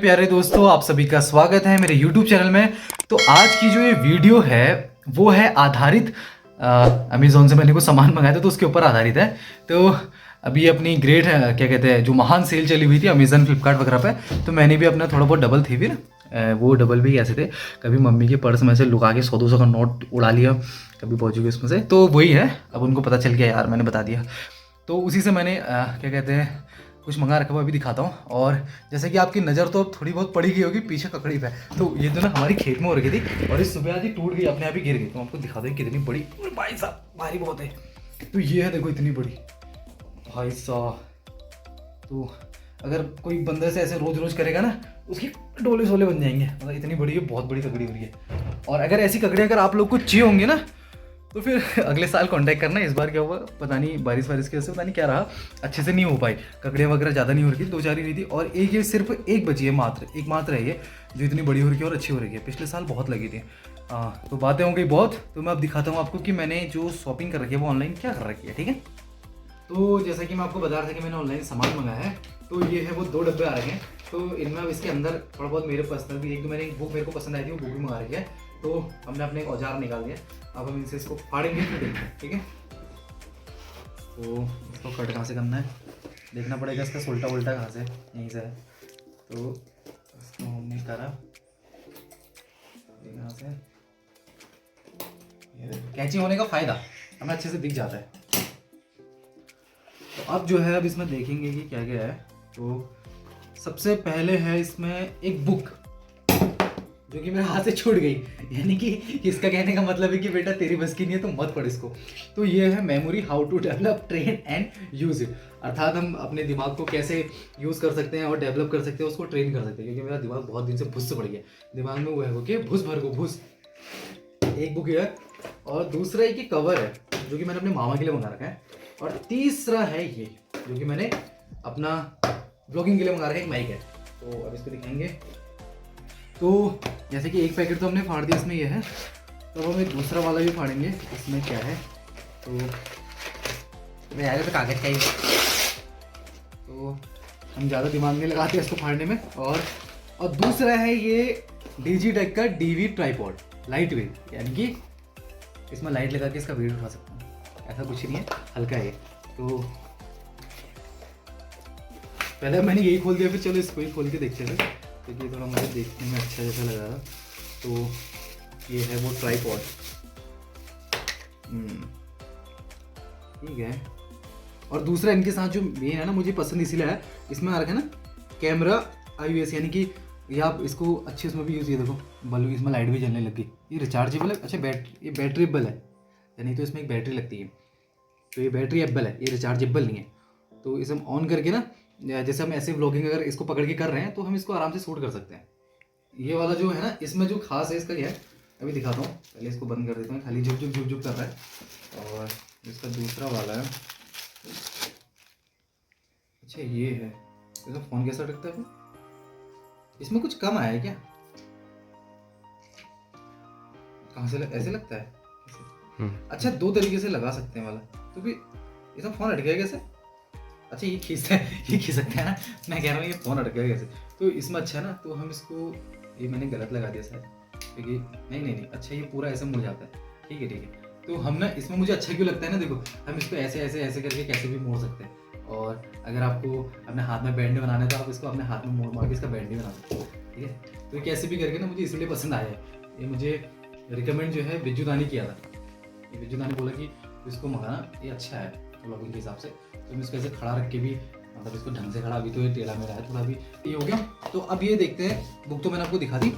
प्यारे दोस्तों, आप सभी का स्वागत है मेरे YouTube चैनल में। तो आज की जो ये वीडियो है वो है आधारित अमेज़ॉन से मैंने कुछ सामान मंगाया था तो उसके ऊपर आधारित है। तो अभी अपनी ग्रेट क्या कहते हैं जो महान सेल चली हुई थी अमेज़न फ्लिपकार्ट वगैरह पे, तो मैंने भी अपना थोड़ा बहुत डबल थी। फिर वो डबल भी कैसे थे, कभी मम्मी के पर्स में से लुका के 100-200 का नोट उड़ा लिया, कभी पहुँची गई उसमें से। तो वही है, अब उनको पता चल गया यार, मैंने बता दिया। तो उसी से मैंने क्या कहते हैं कुछ मंगा रखा हुआ, अभी दिखाता हूँ। और जैसे कि आपकी नज़र तो अब थोड़ी बहुत पड़ी गई होगी पीछे ककड़ी पे, तो ये तो ना हमारी खेत में हो रखी थी और इस सुबह आज ही टूट गई, अपने आप ही गिर गई। तो आपको दिखा दें कितनी बड़ी, भाई साहब भारी बहुत है। तो ये है, देखो इतनी बड़ी भाई साहब। तो अगर कोई बंदे से ऐसे रोज रोज करेगा ना, उसकी डोले शोले बन जाएंगे। मतलब इतनी बड़ी है, बहुत बड़ी ककड़ी हो रही है। और अगर ऐसी ककड़ी अगर आप लोग को चाहिए होंगे ना, तो फिर अगले साल कांटेक्ट करना। इस बार क्या हुआ पता नहीं, बारिश वारिश की वजह से पता नहीं क्या रहा, अच्छे से नहीं हो पाई। ककड़ियाँ वगैरह ज़्यादा नहीं हो रही थी, 2-4 ही रही थी। और एक ये सिर्फ एक बची है, मात्र है ये, जो इतनी बड़ी हो रही है और अच्छी हो रही है। पिछले साल बहुत लगी थी। तो बातें हो गई बहुत। तो मैं अब दिखाता हूँ आपको कि मैंने जो शॉपिंग कर रखी है वो ऑनलाइन क्या कर रखी है, ठीक है। तो जैसा कि मैं आपको बता रहा था कि मैंने ऑनलाइन सामान मंगाया है, तो ये है वो 2 डब्बे आ रहे हैं। तो इनमें अब इसके अंदर थोड़ा बहुत मेरे पर्सनल भी, एक तो मैंने एक बुक मेरे को पसंद आई थी, वो बुक भी मंगा रखी है। तो हमने अपने एक औजार निकाल दिया, अब हम इनसे इसको फाड़ेंगे फिर देखते हैं, ठीक है। तो इसको कट कहाँ से करना है देखना पड़ेगा, इसका उल्टा उल्टा कहाँ से, यहीं से है। तो इसको हमने करा यहाँ से, कैंची होने का फ़ायदा हमें अच्छे से दिख जाता है। तो अब जो है, अब इसमें देखेंगे कि क्या क्या है। तो सबसे पहले है इसमें एक बुक, जो कि मेरे हाथ से छूट गई। यानी कि इसका कहने का मतलब है कि बेटा तेरी बस की नहीं है तो मत पढ़ इसको। तो ये है memory how to develop train and use it, अर्थात हम अपने दिमाग को कैसे यूज़ कर सकते हैं और डेवलप कर सकते हैं, उसको ट्रेन कर सकते हैं। क्योंकि मेरा दिमाग बहुत दिन से भूस से पड़ गया, दिमाग में वो है वो कि भूस भर को भूस। एक बुक है और दूसरा एक कवर है जो कि मैंने अपने मामा के लिए मंगा रखा है। और तीसरा है ये जो कि मैंने अपना ब्लॉगिंग के लिए मंगा रखा है, एक माइक है। तो अब इसको दिखाएंगे। तो जैसे कि एक पैकेट तो हमने फाड़ दिया, इसमें ये है। तो हम एक दूसरा वाला भी फाड़ेंगे, इसमें क्या है। तो तो कागज का ही, तो हम ज़्यादा दिमाग नहीं लगाते इसको फाड़ने में। और दूसरा है ये डिजिटेक का डीवी ट्राइपॉड, लाइट वेट, यानी कि इसमें लाइट लगा के इसका वेट उठा सकता हूँ। ऐसा कुछ नहीं है, हल्का है। तो पहले मैंने यही खोल दिया, फिर चलो इसको ही खोल के देखते थे, क्योंकि थोड़ा मुझे देखने में अच्छा जैसा लग रहा था। तो ये है वो ट्राइपॉड, ठीक है। और दूसरा इनके साथ जो मेन है ना, मुझे पसंद इसीलिए है, इसमें आ रखा है ना कैमरा IOS, यानी कि ये आप इसको अच्छे उसमें भी यूज़, ये देखो बल्ब इसमें लाइट भी जलने लगी। ये रिचार्जेबल है, अच्छा ये बैटरीएबल है, यानी तो इसमें एक बैटरी लगती है। तो ये बैटरीएबल है, ये रिचार्जेबल नहीं है। तो इसे हम ऑन करके ना, जैसे हम ऐसे व्लॉगिंग अगर इसको पकड़ के कर रहे हैं तो हम इसको आराम से शूट कर सकते हैं। ये वाला जो है ना, इसमें जो खास है इसका क्या है, अभी दिखाता हूँ। पहले इसको बंद कर देता हूँ, खाली झुक झुक झुक झुक कर रहा है। और इसका दूसरा वाला है, अच्छा ये है, इसका फ़ोन कैसा अटकता है। इसमें कुछ कम आया है क्या, कहाँ से ऐसे लगता है। अच्छा 2 तरीके से लगा सकते हैं वाला, तो भी इसमें फ़ोन अटक गया कैसे। अच्छा ये खींचता है, ये खींच सकते हैं ना, मैं कह रहा हूँ ये फ़ोन अटक गया कैसे। तो इसमें अच्छा है ना, तो हम इसको, ये मैंने गलत लगा दिया शायद, क्योंकि नहीं, अच्छा ये पूरा ऐसे मुड़ जाता है, ठीक है। तो हम ना इसमें मुझे अच्छा क्यों लगता है ना, देखो हम इसको ऐसे करके कैसे भी मोड़ सकते हैं। और अगर आपको अपने हाथ में बैंड बनाना है तो आप इसको अपने हाथ में मोड़ के इसका बैंड भी बना सकते हो, ठीक है। तो कैसे भी करके ना मुझे इसलिए पसंद आया है। ये मुझे रिकमेंड जो है बिज्जू दानी किया था, ये बिज्जू दानी बोला कि इसको मंगाना, ये अच्छा है ब्लॉगिंग के हिसाब से। तो मैं इसको ऐसे खड़ा रख के भी, मतलब इसको ढंग से खड़ा, अभी तो ये टेढ़ा मेरा है थोड़ा, भी ये हो गया। तो अब ये देखते हैं, बुक तो मैंने आपको दिखा दी।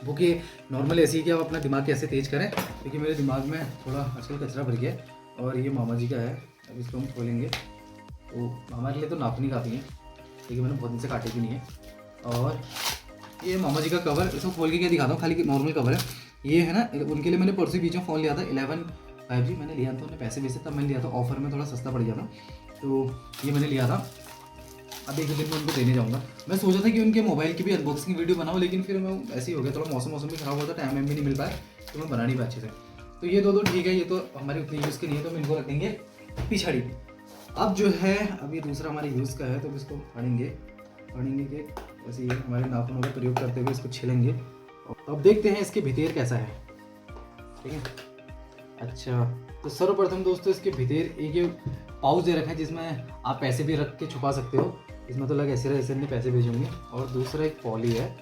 बुक ये नॉर्मल ऐसी है कि आप अपना दिमाग कैसे तेज करें, क्योंकि मेरे दिमाग में थोड़ा आजकल कचरा भर गया है। और ये मामा जी का है, अब इसको हम खोलेंगे। तो हमारे लिए तो नाखून काफ़ी है, क्योंकि मैंने बहुत दिन से काटे भी नहीं है। और ये मामा जी का कवर, इसको खोल के क्या दिखाता हूँ, खाली नॉर्मल कवर है। ये है ना, उनके लिए मैंने परसों बीच में फ़ोन लिया था 11 5G मैंने लिया था, उन्हें पैसे वैसे तब मैंने लिया था, ऑफर में थोड़ा सस्ता पड़ गया था। तो ये मैंने लिया था, अब 1-2 दिन में उनको देने जाऊँगा। मैं सोचा था कि उनके मोबाइल की भी अनबॉक्सिंग वीडियो बनाऊँ, लेकिन फिर मैं ऐसे ही हो गया, थोड़ा मौसम भी खराब हुआ था, टाइम भी नहीं मिल पाया, तो मैं बना नहीं पाया अच्छे से। तो ये दो ठीक है, ये तो हमारे उतनी यूज़ के नहीं है, तो हम इनको रख देंगे पिछड़ी। अब जो है, अब ये दूसरा हमारे यूज़ का है, तो इसको फाड़ेंगे कि ऐसे ही हमारे नाखूनों का प्रयोग करते हुए इसको छिलेंगे। तो अब देखते हैं इसके भीतर कैसा है। ठीक है, अच्छा तो सर्वप्रथम दोस्तों इसके भीतर एक ये पाउच दे रखा है जिसमें आप पैसे भी रख के छुपा सकते हो। इसमें तो लग ऐसे नहीं पैसे भेजेंगे। और दूसरा एक पॉली है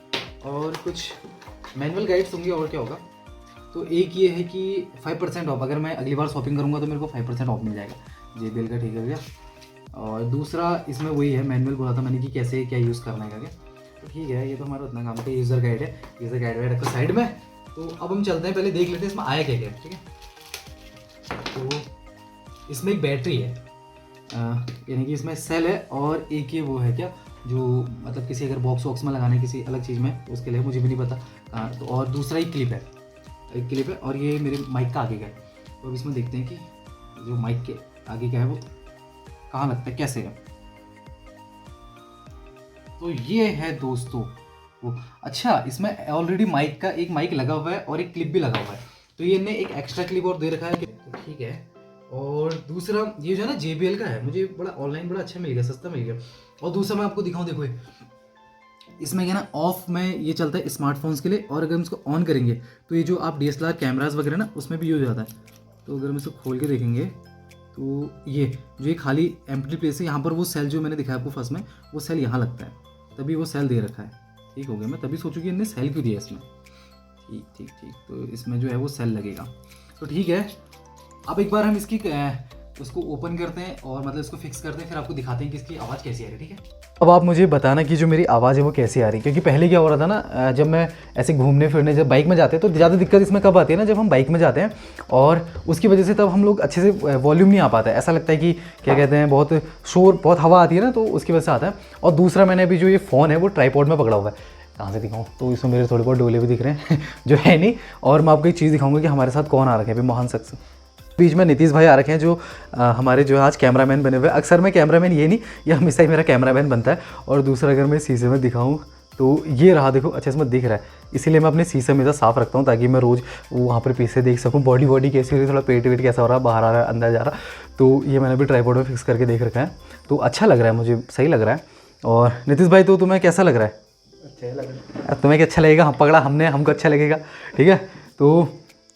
और कुछ मैनुअल गाइड्स होंगे और क्या होगा। तो एक ये है कि 5% ऑफ, अगर मैं अगली बार शॉपिंग करूँगा तो मेरे को 5% ऑफ मिल जाएगा। JBL का, ठीक है भैया। और दूसरा इसमें वही है, मैनुअल बोला था मैंने कि कैसे क्या यूज़ करना है करके। तो ठीक है, ये तो हमारा उतना काम का यूज़र गाइड है। यूज़र गाइड वाइड रखो साइड में। तो अब हम चलते हैं, पहले देख लेते हैं इसमें आया क्या क्या। ठीक है, तो इसमें एक बैटरी है, यानी कि इसमें सेल है, और एक ये वो है क्या जो मतलब किसी अगर बॉक्स वॉक्स में लगाने किसी अलग चीज़ में, उसके लिए मुझे भी नहीं पता। तो और दूसरा एक क्लिप है, और ये मेरे माइक का आगे का है। तो अब इसमें देखते हैं कि जो माइक के आगे का है वो कहाँ लगता है, कैसे है। तो ये है दोस्तों वो। अच्छा, इसमें ऑलरेडी माइक का एक माइक लगा हुआ है और एक क्लिप भी लगा हुआ है। तो ये ने एक एक्स्ट्रा क्लिप और दे रखा है। तो ठीक है, और दूसरा ये जो है ना JBL का है, मुझे बड़ा ऑनलाइन बड़ा अच्छा मिल गया, सस्ता मिल गया। और दूसरा मैं आपको दिखाऊं, देखो इसमें क्या ना ऑफ में ये चलता है स्मार्टफोन्स के लिए, और अगर हम इसको ऑन करेंगे तो ये जो आप DSLR कैमरास वगैरह ना उसमें भी यूज हो जाता है। तो अगर हम इसको खोल के देखेंगे तो ये जो एक खाली एम्प्टी प्लेस है, यहाँ पर वो सेल जो मैंने दिखाया आपको फर्स्ट में, वो सेल यहाँ लगता है, तभी वो सेल दे रखा है। ठीक हो गया, मैं तभी सोचूं कि इन्हें सेल क्यों दिया इसमें। ठीक, तो इसमें जो है वो सेल लगेगा। तो ठीक है, अब एक बार हम इसकी उसको ओपन करते हैं और मतलब इसको फिक्स करते हैं, फिर आपको दिखाते हैं कि इसकी आवाज़ कैसी आ रही है। ठीक है, अब आप मुझे बताना कि जो मेरी आवाज़ है वो कैसी आ रही है, क्योंकि पहले क्या हो रहा था ना, जब मैं ऐसे घूमने फिरने जब बाइक में जाते हैं तो ज़्यादा दिक्कत इसमें कब आती है ना, जब हम बाइक में जाते हैं और उसकी वजह से तब हम लोग अच्छे से वॉल्यूम नहीं आ पाता है। ऐसा लगता है कि क्या कहते हैं, बहुत शोर, बहुत हवा आती है ना, तो उसकी वजह से आता है। और दूसरा मैंने अभी जो ये फ़ोन है वो ट्राइपॉड में पकड़ा हुआ है, कहाँ से दिखाऊँ, तो इसमें मेरे थोड़े बहुत डोले भी दिख रहे हैं जो है नहीं। और मैं आपको एक चीज़ दिखाऊंगा कि हमारे साथ कौन आ रखे हैं अभी, महान शख्स। बीच में नीतीश भाई आ रखे हैं जो हमारे जो आज कैमरामैन बने हुए हैं। अक्सर मैं कैमरामैन ये नहीं, ये हमेशा ही मेरा कैमरामैन बनता है। और दूसरा अगर मैं शीशे में दिखाऊं तो ये रहा, देखो अच्छे से दिख रहा है, इसीलिए मैं अपने शीशे में साफ़ रखता हूँ ताकि मैं रोज़ वहाँ पर पीछे देख सकूँ बॉडी कैसी हो रही है, थोड़ा पेट वेट कैसा हो रहा है, बाहर आ रहा है, अंदर जा रहा। तो ये मैंने भी ट्राइपॉड में फिक्स करके देख रखा है, तो अच्छा लग रहा है, मुझे सही लग रहा है। और नीतीश भाई तो तुम्हें कैसा लग रहा है? अच्छा लग रहा है। तुम्हें क्या अच्छा लगेगा, हम पकड़ा हमने, हमको अच्छा लगेगा। ठीक है, तो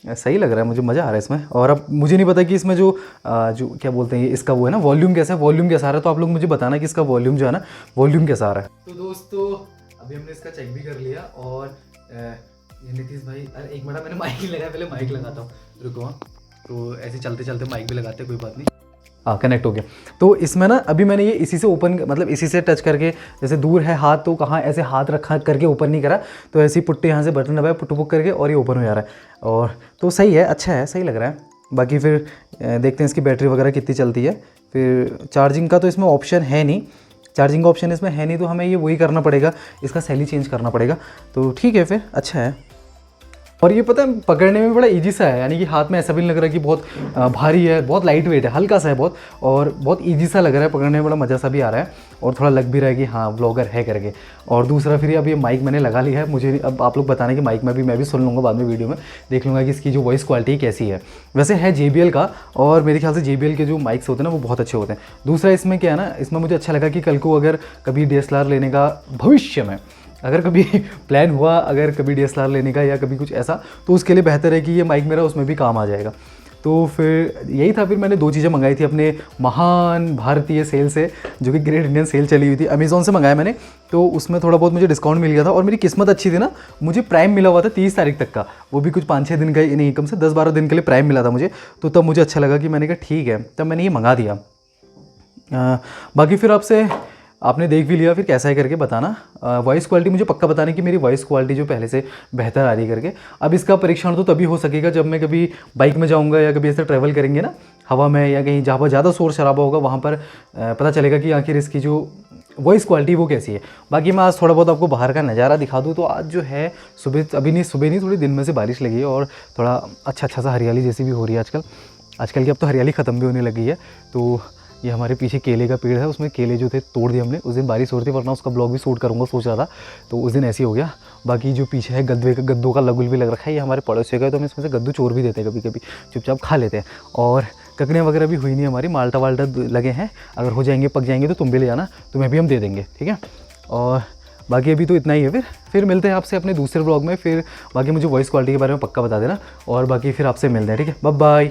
सही लग रहा है, मुझे मज़ा आ रहा है इसमें। और अब मुझे नहीं पता कि इसमें जो क्या बोलते हैं इसका वो है ना, वॉल्यूम कैसा है, वॉल्यूम कैसा आ रहा है। तो आप लोग मुझे बताना कि इसका वॉल्यूम जो है ना, वॉल्यूम कैसा आ रहा है। तो दोस्तों अभी हमने इसका चेक भी कर लिया। और ये नीतीश भाई, अरे एक मिनट, मैंने माइक नहीं लगाया, पहले माइक लगाता हूँ, रुको। तो ऐसे चलते चलते माइक भी लगाते हैं, कोई बात नहीं। हाँ, कनेक्ट हो गया। तो इसमें ना अभी मैंने ये इसी से ओपन, मतलब इसी से टच करके, जैसे दूर है हाथ तो कहाँ ऐसे हाथ रखा करके ओपन नहीं करा, तो ऐसी पुट्टे यहाँ से बटन दबाया, पुट पुक करके और ये ओपन हो जा रहा है। और तो सही है, अच्छा है, सही लग रहा है। बाकी फिर देखते हैं इसकी बैटरी वगैरह कितनी चलती है। फिर चार्जिंग का तो इसमें ऑप्शन है नहीं, चार्जिंग का ऑप्शन इसमें है नहीं, तो हमें ये वही करना पड़ेगा, इसका सेल ही चेंज करना पड़ेगा। तो ठीक है, फिर अच्छा है। और ये पता है पकड़ने में बड़ा इजी सा है, यानी कि हाथ में ऐसा भी नहीं लग रहा कि बहुत भारी है, बहुत लाइट वेट है, हल्का सा है बहुत, और बहुत इजी सा लग रहा है पकड़ने में, बड़ा मज़ा सा भी आ रहा है। और थोड़ा लग भी रहा है कि हाँ व्लॉगर है करके। और दूसरा फिर अब ये माइक मैंने लगा लिया है, मुझे अब आप लोग बताने कि माइक में भी मैं भी सुन लूँगा बाद में, वीडियो में देख लूँगा कि इसकी जो वॉइस क्वालिटी कैसी है। वैसे है JBL का, और मेरे ख्याल से JBL के जो माइक्स होते हैं ना वो बहुत अच्छे होते हैं। दूसरा इसमें क्या है ना, इसमें मुझे अच्छा लगा कि कल को अगर कभी DSLR लेने का भविष्य में अगर कभी प्लान हुआ, अगर कभी DSLR लेने का या कभी कुछ ऐसा, तो उसके लिए बेहतर है कि ये माइक मेरा उसमें भी काम आ जाएगा। तो फिर यही था। फिर मैंने 2 चीज़ें मंगाई थी अपने महान भारतीय सेल से, जो कि ग्रेट इंडियन सेल चली हुई थी, अमेज़ॉन से मंगाया मैंने। तो उसमें थोड़ा बहुत मुझे डिस्काउंट मिल गया था, और मेरी किस्मत अच्छी थी ना, मुझे प्राइम मिला हुआ था 30 तारीख तक का, वो भी कुछ 5-6 दिन का नहीं, कम से 10-12 दिन के लिए प्राइम मिला था मुझे। तो तब मुझे अच्छा लगा कि मैंने कहा ठीक है, तब मैंने ये मंगा दिया। बाकी फिर आपने देख भी लिया, फिर कैसा है करके बताना। वॉइस क्वालिटी मुझे पक्का बताने कि मेरी वॉइस क्वालिटी जो पहले से बेहतर आ रही करके। अब इसका परीक्षण तो तभी हो सकेगा जब मैं कभी बाइक में जाऊंगा या कभी ऐसे ट्रैवल करेंगे ना हवा में, या कहीं जहाँ पर ज़्यादा शोर शराबा होगा, वहाँ पर पता चलेगा कि आखिर इसकी जो वॉइस क्वालिटी वो कैसी है। बाकी मैं आज थोड़ा बहुत आपको बाहर का नज़ारा दिखा दूँ, तो आज जो है सुबह नहीं थोड़ी दिन में से बारिश लगी है, और थोड़ा अच्छा सा हरियाली जैसी भी हो रही है आजकल की। अब तो हरियाली ख़त्म भी होने लगी है। तो ये हमारे पीछे केले का पेड़ है, उसमें केले जो थे तोड़ दिए हमने। उस दिन बारिश हो रही थी, वरना उसका ब्लॉग भी शूट करूँगा सोच रहा था, तो उस दिन ऐसे ही हो गया। बाकी जो पीछे है गद्दों का लगुल भी लग रखा है, ये हमारे पड़ोसी का है, तो हम इसमें से गद्दू चोर भी देते हैं, कभी कभी चुपचाप खा लेते हैं। और ककड़ियाँ वगैरह भी हुई नहीं हमारी, माल्टा वाल्टा लगे हैं, अगर हो जाएंगे पक जाएंगे तो तुम भी ले जाना, तुम्हें भी हम दे देंगे, ठीक है। और बाकी अभी तो इतना ही है। फिर मिलते हैं आपसे अपने दूसरे व्लॉग में। फिर बाकी मुझे वॉइस क्वालिटी के बारे में पक्का बता देना, और बाकी फिर आपसे मिलते हैं, ठीक है। Bye bye.